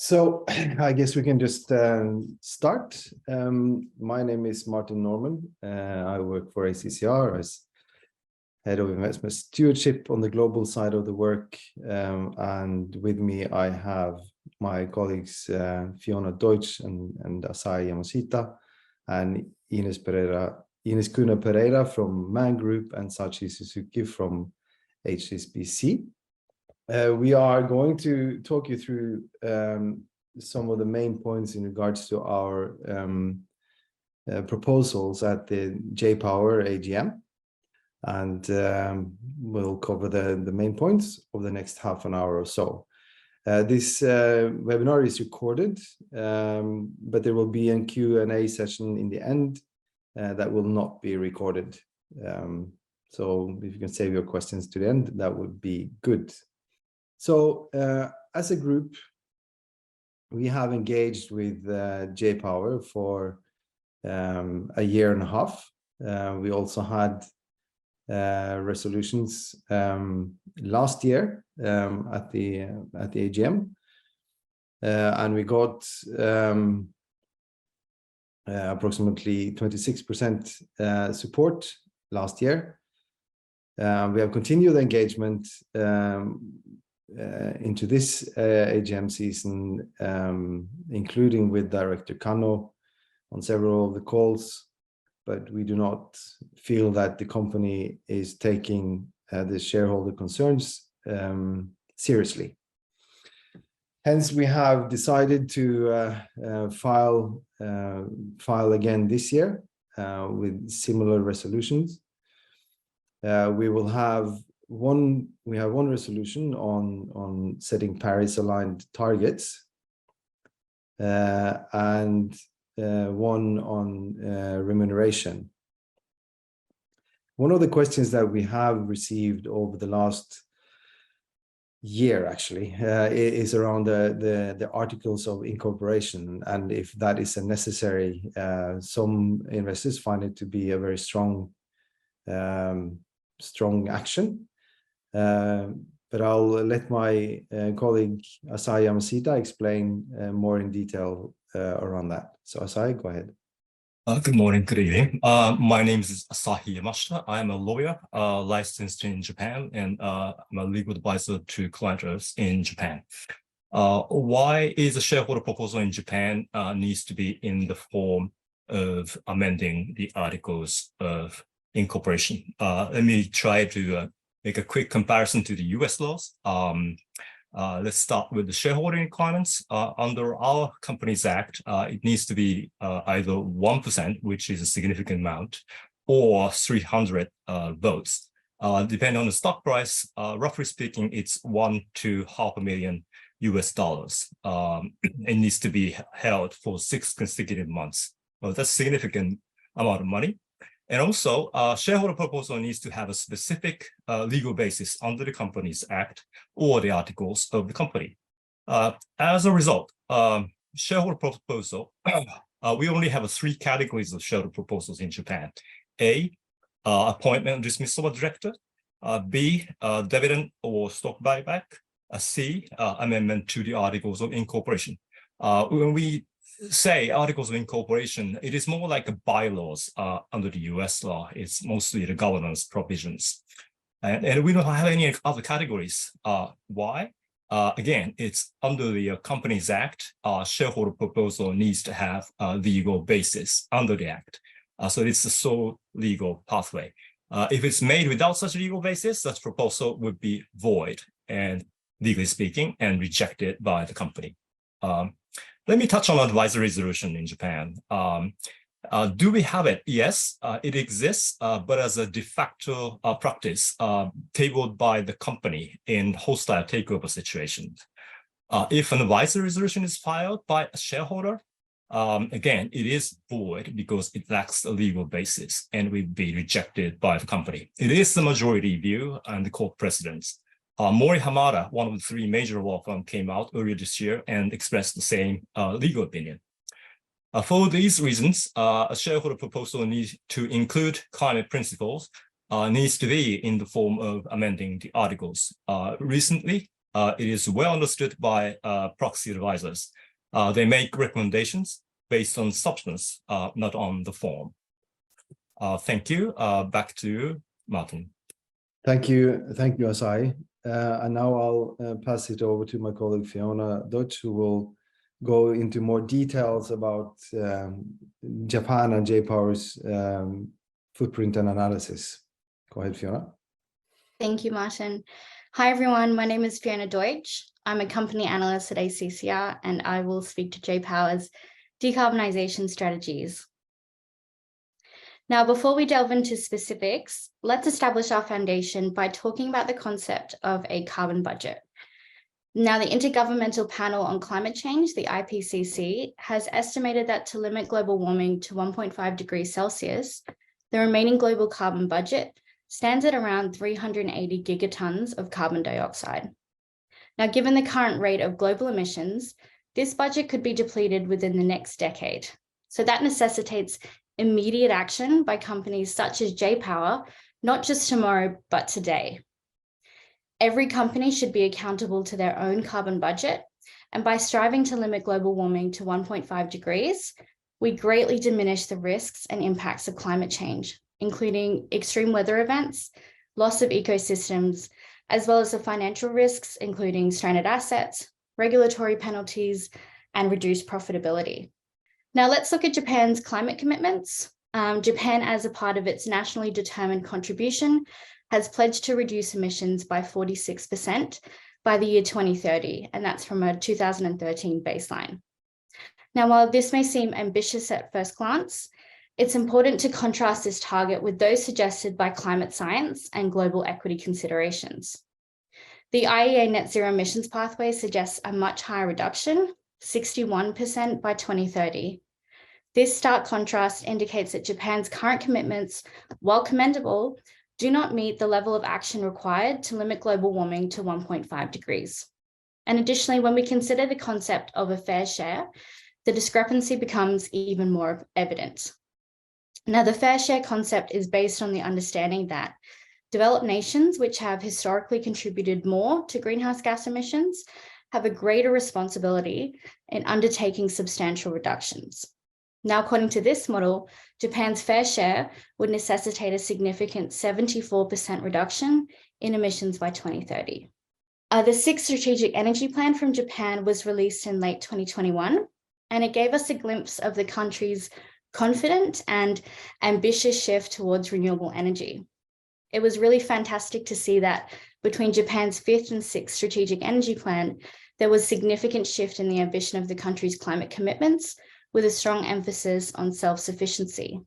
So I guess we can just start. My name is Martin Norman. I work for ACCR as Head of Investment Stewardship on the global side of the work. And with me, I have my colleagues Fiona Deutsch and Asai Yamashita, and Ines Kuna Pereira from Man Group, and Sachi Suzuki from HSBC. We are going to talk you through some of the main points in regards to our proposals at the J-Power AGM, and we'll cover the main points over the next half an hour or so. This webinar is recorded, but there will be a Q&A session in the end that will not be recorded. So if you can save your questions to the end, that would be good. So as a group, we have engaged with J-Power for a year and a half. We also had resolutions last year at the AGM, and we got approximately 26% support last year. We have continued the engagement into this AGM season, including with Director Kano on several of the calls, but we do not feel that the company is taking the shareholder concerns seriously. Hence, we have decided to file again this year with similar resolutions. We have one resolution on setting Paris-aligned targets, and one on remuneration. One of the questions that we have received over the last year, actually, is around the articles of incorporation, and if that is a necessary. Some investors find it to be a very strong action. But I'll let my colleague Asai Yamashita explain more in detail around that. So Asai, go ahead. Good morning, good evening. My name is Asahi Yamashita. I'm a lawyer licensed in Japan, and I'm a legal advisor to clients in Japan. Why is a shareholder proposal in Japan needs to be in the form of amending the articles of incorporation? Let me try to make a quick comparison to the US laws. Let's start with the shareholding requirements. Under our Companies Act, it needs to be either 1%, which is a significant amount, or 300 votes. Depending on the stock price, roughly speaking, it's $1 to $500,000 US. It needs to be held for 6 consecutive months. Well, that's a significant amount of money. And also, shareholder proposal needs to have a specific legal basis under the Companies Act or the articles of the company. As a result, shareholder proposal, we only have 3 categories of shareholder proposals in Japan. A, appointment and dismissal of director. B, dividend or stock buyback. C, amendment to the articles of incorporation. When we say articles of incorporation, it is more like a bylaws under the US law. It's mostly the governance provisions. And we don't have any other categories. Why? Again, it's under the Companies Act. Shareholder proposal needs to have a legal basis under the Act. So it's a sole legal pathway. If it's made without such a legal basis, such proposal would be void and legally speaking and rejected by the company. Let me touch on advisory resolution in Japan. Do we have it? Yes, it exists, but as a de facto practice tabled by the company in hostile takeover situations. If an advisory resolution is filed by a shareholder, again, it is void because it lacks a legal basis and will be rejected by the company. It is the majority view and the court precedents. Mori Hamada, one of the 3 major law firms, came out earlier this year and expressed the same legal opinion. For these reasons, a shareholder proposal needs to include climate principles, needs to be in the form of amending the articles. Recently, it is well understood by proxy advisors. They make recommendations based on substance, not on the form. Thank you. Back to Martin. Thank you, Asahi. And now I'll pass it over to my colleague Fiona Deutsch, who will go into more details about Japan and J-Power's footprint and analysis. Go ahead, Fiona. Thank you, Martin. Hi, everyone. My name is Fiona Deutsch. I'm a company analyst at ACCR, and I will speak to J-Power's decarbonisation strategies. Now, before we delve into specifics, let's establish our foundation by talking about the concept of a carbon budget. Now, the Intergovernmental Panel on Climate Change, the IPCC, has estimated that to limit global warming to 1.5 degrees Celsius, the remaining global carbon budget stands at around 380 gigatons of carbon dioxide. Now, given the current rate of global emissions, this budget could be depleted within the next decade. So that necessitates immediate action by companies such as J-Power, not just tomorrow, but today. Every company should be accountable to their own carbon budget, and by striving to limit global warming to 1.5 degrees, we greatly diminish the risks and impacts of climate change, including extreme weather events, loss of ecosystems, as well as the financial risks, including stranded assets, regulatory penalties, and reduced profitability. Now let's look at Japan's climate commitments. Japan, as a part of its nationally determined contribution, has pledged to reduce emissions by 46% by the year 2030, and that's from a 2013 baseline. Now, while this may seem ambitious at first glance, it's important to contrast this target with those suggested by climate science and global equity considerations. The IEA net zero emissions pathway suggests a much higher reduction, 61% by 2030. This stark contrast indicates that Japan's current commitments, while commendable, do not meet the level of action required to limit global warming to 1.5 degrees. And additionally, when we consider the concept of a fair share, the discrepancy becomes even more evident. Now, the fair share concept is based on the understanding that developed nations, which have historically contributed more to greenhouse gas emissions, have a greater responsibility in undertaking substantial reductions. Now, according to this model, Japan's fair share would necessitate a significant 74% reduction in emissions by 2030. The sixth strategic energy plan from Japan was released in late 2021, and it gave us a glimpse of the country's confident and ambitious shift towards renewable energy. It was really fantastic to see that between Japan's fifth and sixth strategic energy plan, there was significant shift in the ambition of the country's climate commitments, with a strong emphasis on self-sufficiency.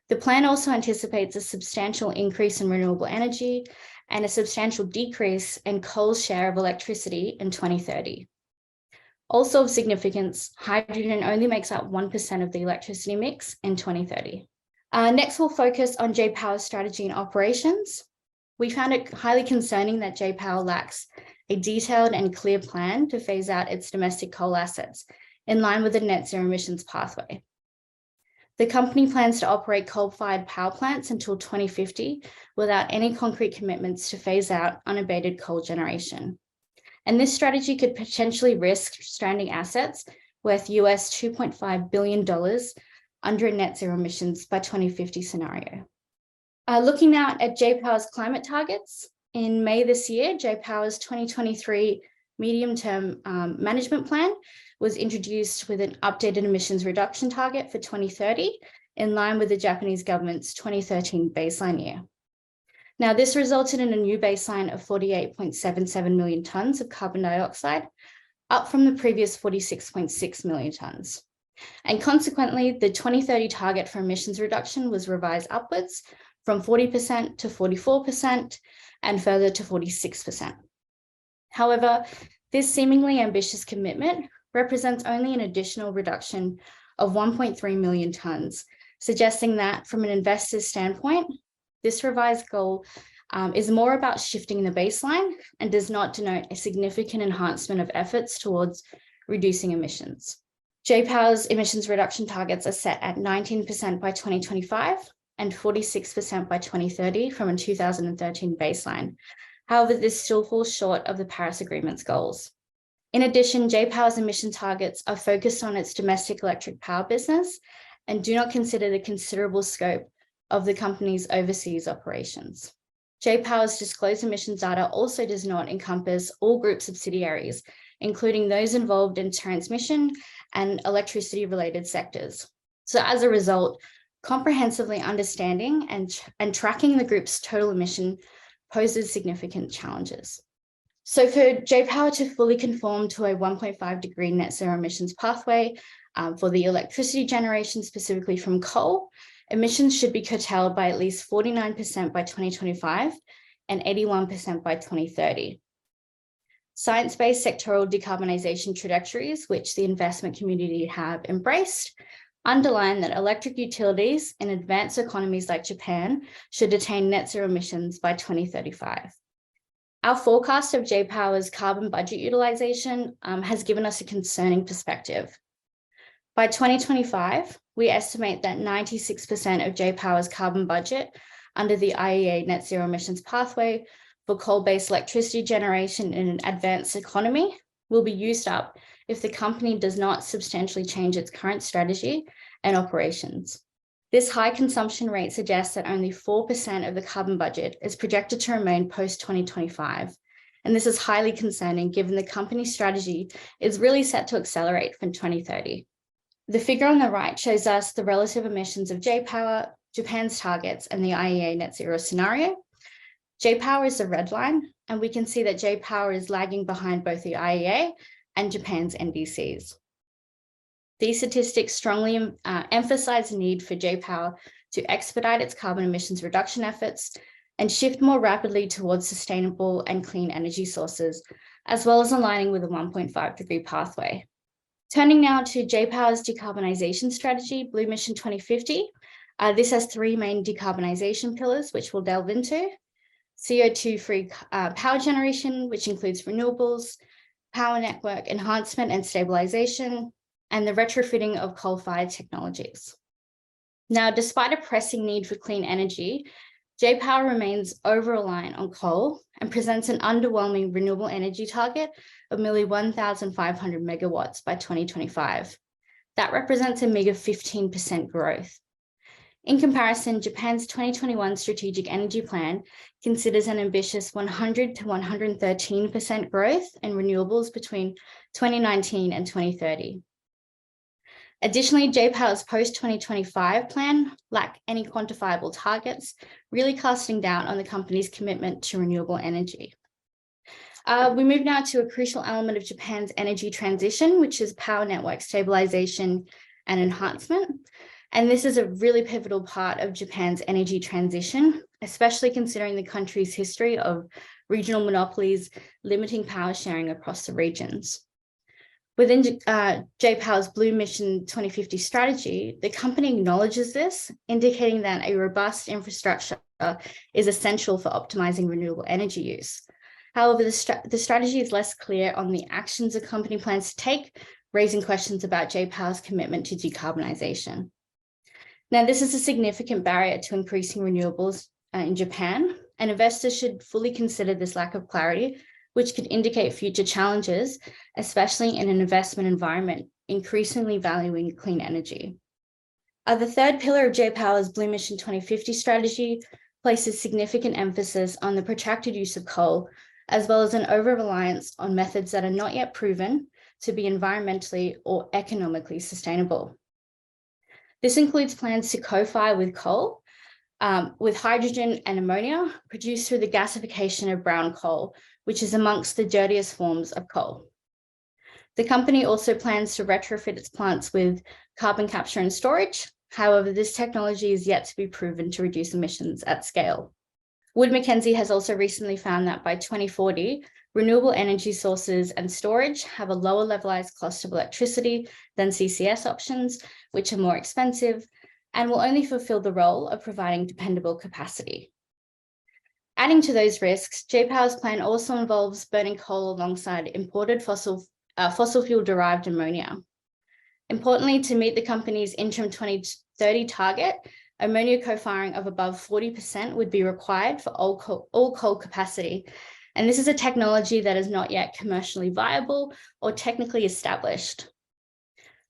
The plan also anticipates a substantial increase in renewable energy and a substantial decrease in coal's share of electricity in 2030. Also of significance, hydrogen only makes up 1% of the electricity mix in 2030. Next, we'll focus on J-Power's strategy and operations. We found it highly concerning that J-Power lacks a detailed and clear plan to phase out its domestic coal assets in line with the net zero emissions pathway. The company plans to operate coal-fired power plants until 2050 without any concrete commitments to phase out unabated coal generation. And this strategy could potentially risk stranding assets worth US $2.5 billion under a net zero emissions by 2050 scenario. Looking now at J-Power's climate targets, in May this year, J-Power's 2023 medium-term management plan was introduced with an updated emissions reduction target for 2030, in line with the Japanese government's 2013 baseline year. Now, this resulted in a new baseline of 48.77 million tonnes of carbon dioxide, up from the previous 46.6 million tonnes. And consequently, the 2030 target for emissions reduction was revised upwards from 40% to 44% and further to 46%. However, this seemingly ambitious commitment represents only an additional reduction of 1.3 million tonnes, suggesting that from an investor's standpoint, this revised goal is more about shifting the baseline and does not denote a significant enhancement of efforts towards reducing emissions. J-Power's emissions reduction targets are set at 19% by 2025 and 46% by 2030 from a 2013 baseline. However, this still falls short of the Paris Agreement's goals. In addition, J-Power's emission targets are focused on its domestic electric power business and do not consider the considerable scope of the company's overseas operations. J-Power's disclosed emissions data also does not encompass all group subsidiaries, including those involved in transmission and electricity-related sectors. So as a result, comprehensively understanding and tracking the group's total emission poses significant challenges. So for J-Power to fully conform to a 1.5 degree net zero emissions pathway for the electricity generation, specifically from coal, emissions should be curtailed by at least 49% by 2025 and 81% by 2030. Science-based sectoral decarbonisation trajectories, which the investment community have embraced, underline that electric utilities in advanced economies like Japan should attain net zero emissions by 2035. Our forecast of J-Power's carbon budget utilisation has given us a concerning perspective. By 2025, we estimate that 96% of J-Power's carbon budget under the IEA net zero emissions pathway for coal-based electricity generation in an advanced economy will be used up if the company does not substantially change its current strategy and operations. This high consumption rate suggests that only 4% of the carbon budget is projected to remain post-2025. And this is highly concerning given the company's strategy is really set to accelerate from 2030. The figure on the right shows us the relative emissions of J-Power, Japan's targets, and the IEA net zero scenario. J-Power is the red line, and we can see that J-Power is lagging behind both the IEA and Japan's NDCs. These statistics strongly emphasize the need for J-Power to expedite its carbon emissions reduction efforts and shift more rapidly towards sustainable and clean energy sources, as well as aligning with a 1.5 degree pathway. Turning now to J-Power's decarbonisation strategy, Blue Mission 2050. This has three main decarbonisation pillars, which we'll delve into. CO2-free power generation, which includes renewables, power network enhancement and stabilisation, and the retrofitting of coal-fired technologies. Now, despite a pressing need for clean energy, J-Power remains over-reliant on coal and presents an underwhelming renewable energy target of merely 1,500 megawatts by 2025. That represents a meager 15% growth. In comparison, Japan's 2021 Strategic Energy Plan considers an ambitious 100 to 113% growth in renewables between 2019 and 2030. Additionally, J-Power's post-2025 plan lack any quantifiable targets, really casting doubt on the company's commitment to renewable energy. We move now to a crucial element of Japan's energy transition, which is power network stabilization and enhancement. And this is a really pivotal part of Japan's energy transition, especially considering the country's history of regional monopolies limiting power sharing across the regions. Within J-Power's Blue Mission 2050 strategy, the company acknowledges this, indicating that a robust infrastructure is essential for optimizing renewable energy use. However, the strategy is less clear on the actions the company plans to take, raising questions about J-Power's commitment to decarbonisation. Now, this is a significant barrier to increasing renewables in Japan, and investors should fully consider this lack of clarity, which could indicate future challenges, especially in an investment environment increasingly valuing clean energy. The third pillar of J-Power's Blue Mission 2050 strategy places significant emphasis on the protracted use of coal, as well as an over-reliance on methods that are not yet proven to be environmentally or economically sustainable. This includes plans to co-fire with coal, with hydrogen and ammonia produced through the gasification of brown coal, which is amongst the dirtiest forms of coal. The company also plans to retrofit its plants with carbon capture and storage. However, this technology is yet to be proven to reduce emissions at scale. Wood Mackenzie has also recently found that by 2040, renewable energy sources and storage have a lower levelized cost of electricity than CCS options, which are more expensive and will only fulfill the role of providing dependable capacity. Adding to those risks, J-Power's plan also involves burning coal alongside imported fossil fuel-derived ammonia. Importantly, to meet the company's interim 2030 target, ammonia co-firing of above 40% would be required for all coal capacity. And this is a technology that is not yet commercially viable or technically established.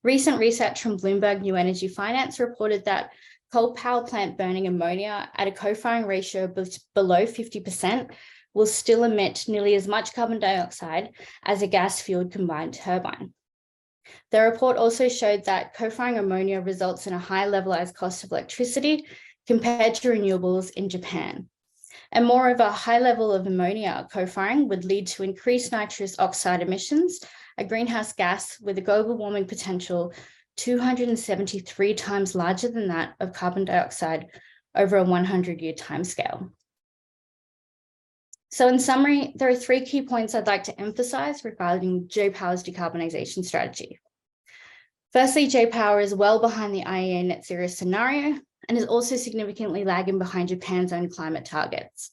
Recent research from Bloomberg New Energy Finance reported that coal power plant burning ammonia at a co-firing ratio below 50% will still emit nearly as much carbon dioxide as a gas-fueled combined turbine. The report also showed that co-firing ammonia results in a high levelized cost of electricity compared to renewables in Japan. And moreover, a high level of ammonia co-firing would lead to increased nitrous oxide emissions, a greenhouse gas with a global warming potential 273 times larger than that of carbon dioxide over a 100-year timescale. So in summary, there are 3 key points I'd like to emphasize regarding J-Power's decarbonisation strategy. Firstly, J-Power is well behind the IEA net zero scenario and is also significantly lagging behind Japan's own climate targets.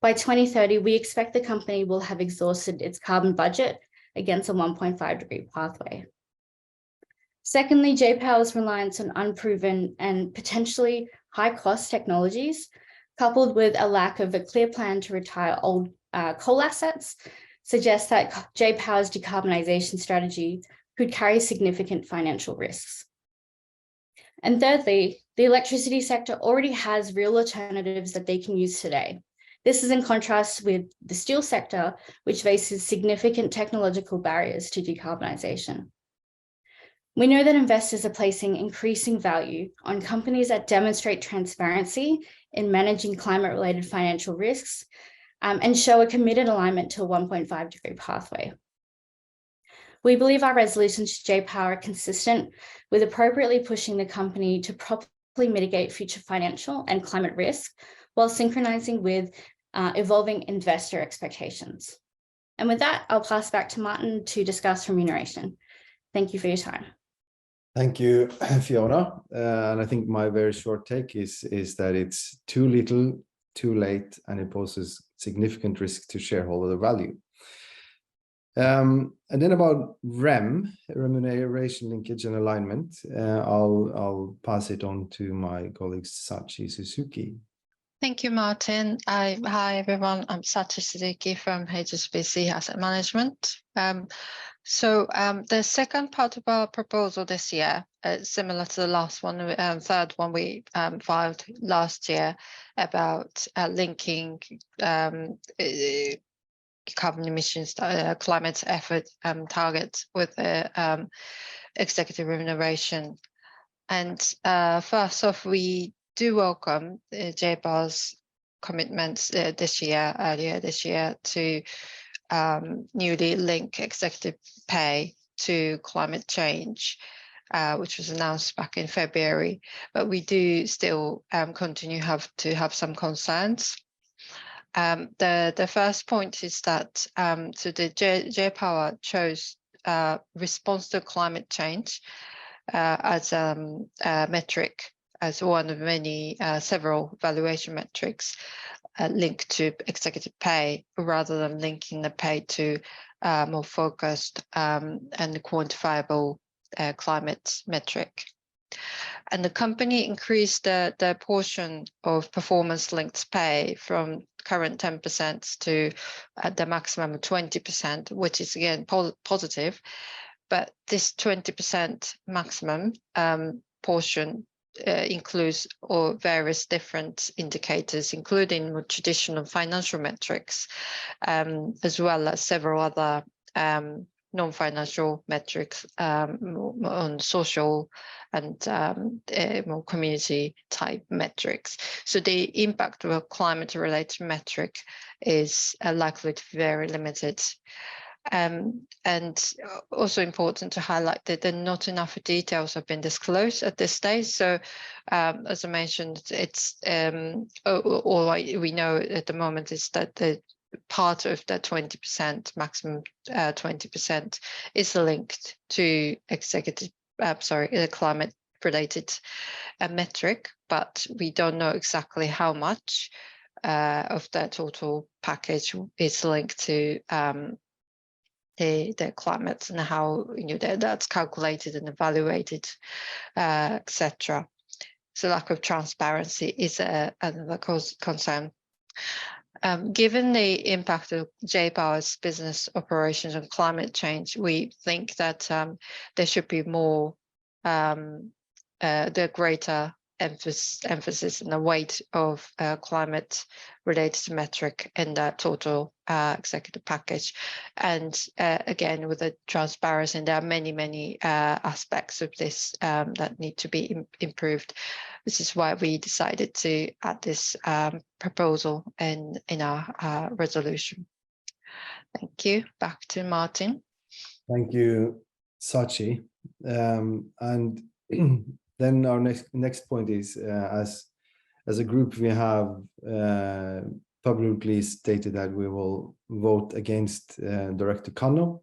By 2030, we expect the company will have exhausted its carbon budget against a 1.5-degree pathway. Secondly, J-Power's reliance on unproven and potentially high-cost technologies, coupled with a lack of a clear plan to retire old coal assets, suggests that J-Power's decarbonisation strategy could carry significant financial risks. And thirdly, the electricity sector already has real alternatives that they can use today. This is in contrast with the steel sector, which faces significant technological barriers to decarbonisation. We know that investors are placing increasing value on companies that demonstrate transparency in managing climate-related financial risks and show a committed alignment to a 1.5-degree pathway. We believe our resolutions to J-Power are consistent with appropriately pushing the company to properly mitigate future financial and climate risk while synchronizing with evolving investor expectations. And with that, I'll pass back to Martin to discuss remuneration. Thank you for your time. Thank you, Fiona. And I think my very short take is that it's too little, too late, and it poses significant risk to shareholder value. And then about REM, remuneration linkage and alignment, I'll pass it on to my colleague Sachi Suzuki. Thank you, Martin. Hi, everyone. I'm Sachi Suzuki from HSBC Asset Management. The second part of our proposal this year, similar to the last one, third one we filed last year about linking carbon emissions, climate effort targets with executive remuneration. And first off, we do welcome J-Power's commitments earlier this year to newly link executive pay to climate change, which was announced back in February. But we do still continue to have some concerns. The first point is that so the J-Power chose response to climate change as a metric, as one of many several valuation metrics linked to executive pay, rather than linking the pay to more focused and quantifiable climate metric. And the company increased the portion of performance-linked pay from current 10% to the maximum of 20%, which is again positive. But this 20% maximum portion includes all various different indicators, including more traditional financial metrics, as well as several other non-financial metrics on social and more community type metrics. So the impact of a climate related metric is likely to be very limited. And also important to highlight that not enough details have been disclosed at this stage. So as I mentioned, it's all we know at the moment is that the part of the 20%, maximum 20%, is linked to the climate related metric, but we don't know exactly how much of the total package is linked to the climate and how that's calculated and evaluated, etc. So lack of transparency is another concern. Given the impact of J-Power's business operations on climate change, we think that there should be more, the greater emphasis and the weight of climate-related metric in the total executive package. And again, with the transparency, and there are many aspects of this that need to be improved. This is why we decided to add this proposal in our resolution. Thank you. Back to Martin. Thank you, Sachi. And then our next point is, as a group, we have publicly stated that we will vote against Director Kano,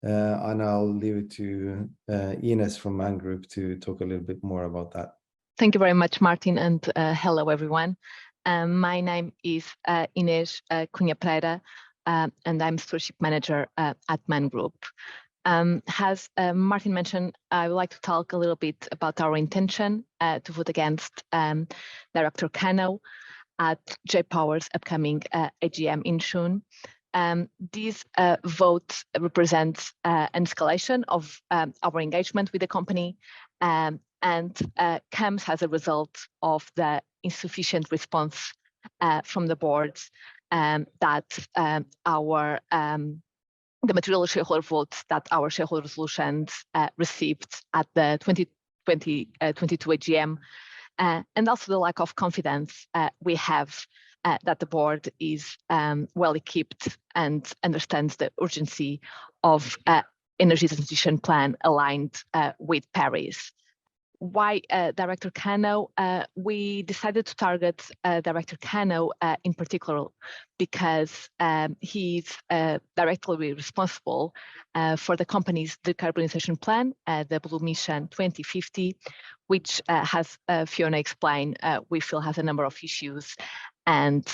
and I'll leave it to Ines from Man Group to talk a little bit more about that. Thank you very much, Martin, and hello, everyone. My name is Ines Cunha Pereira, and I'm Stewardship Manager at Man Group. As Martin mentioned, I would like to talk a little bit about our intention to vote against Director Kano at J-Power's upcoming AGM in June. This vote represents an escalation of our engagement with the company and comes as a result of the insufficient response from the board that the material shareholder votes that our shareholder resolutions received at the 2022 AGM, and also the lack of confidence we have that the board is well equipped and understands the urgency of energy transition plan aligned with Paris. Why Director Kano? We decided to target Director Kano in particular because he's directly responsible for the company's decarbonisation plan, the Blue Mission 2050, which, as Fiona explained, we feel has a number of issues and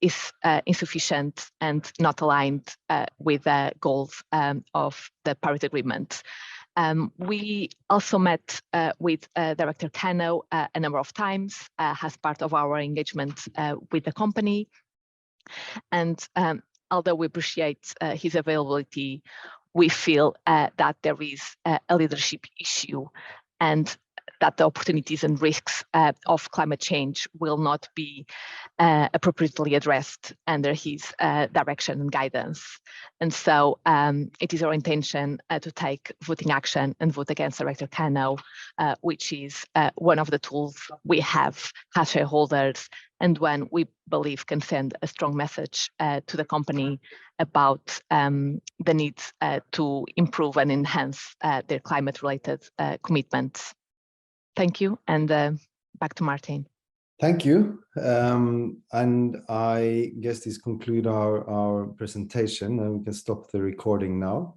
is insufficient and not aligned with the goals of the Paris Agreement. We also met with Director Kano a number of times as part of our engagement with the company. And although we appreciate his availability, we feel that there is a leadership issue and that the opportunities and risks of climate change will not be appropriately addressed under his direction and guidance. And so it is our intention to take voting action and vote against Director Kano, which is one of the tools we have as shareholders and one we believe can send a strong message to the company about the need to improve and enhance their climate-related commitments. Thank you, and back to Martin. Thank you. And I guess this concludes our presentation, and we can stop the recording now.